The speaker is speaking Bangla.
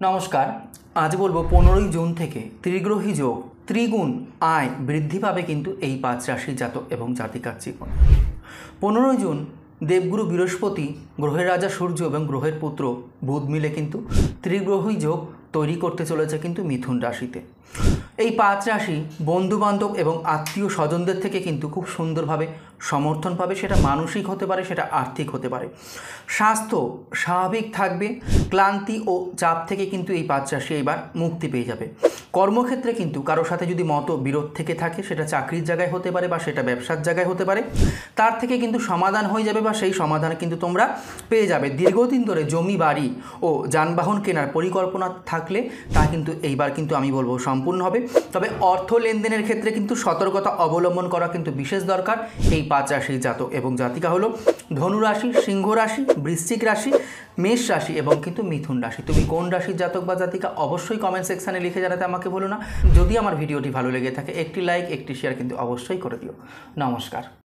নমস্কার। আজ বলবো 15ই জুন থেকে ত্রিগ্রহী যোগ ত্রিগুণ আয় বৃদ্ধি পাবে কিন্তু এই 5 রাশির জাতক এবং জাতিকার জীবনে। 15ই জুন দেবগুরু বৃহস্পতি, গ্রহের রাজা সূর্য এবং গ্রহের পুত্র বুধ মিলে কিন্তু ত্রিগ্রহী যোগ তৈরি করতে চলেছে কিন্তু মিথুন রাশিতে। এই 5 রাশি বন্ধুবান্ধব এবং আত্মীয় স্বজনদের থেকে কিন্তু খুব সুন্দরভাবে সমর্থন পাবে। সেটা মানসিক হতে পারে, সেটা আর্থিক হতে পারে। স্বাস্থ্য স্বাভাবিক থাকবে, ক্লান্তি ও চাপ থেকে কিন্তু এই 5 রাশি এবার মুক্তি পেয়ে যাবে। কর্মক্ষেত্রে কিন্তু কারোর সাথে যদি মতবিরোধ থেকে থাকে, সেটা চাকরির জায়গায় হতে পারে বা সেটা ব্যবসার জায়গায় হতে পারে, তার থেকে কিন্তু সমাধান হয়ে যাবে বা সেই সমাধান কিন্তু তোমরা পেয়ে যাবে। দীর্ঘদিন ধরে জমি বাড়ি ও যানবাহন কেনার পরিকল্পনা থাকলে তা কিন্তু এইবার কিন্তু আমি বলবো সম্পূর্ণ হবে। তবে অর্থ লেনদেনের ক্ষেত্রে কিন্তু সতর্কতা অবলম্বন করা কিন্তু বিশেষ দরকার। এই 5 রাশির জাতক এবং জাতিকা হলো ধনু রাশি, সিংহ রাশি, বৃশ্চিক রাশি, মেষ রাশি এবং কিন্তু মিথুন রাশি। তুমি কোন রাশির জাতক বা জাতিকা অবশ্যই কমেন্ট সেকশানে লিখে জানাতে আমাকে বলো না। যদি আমার ভিডিওটি ভালো লেগে থাকে একটি লাইক একটি শেয়ার কিন্তু অবশ্যই করে দিও। নমস্কার।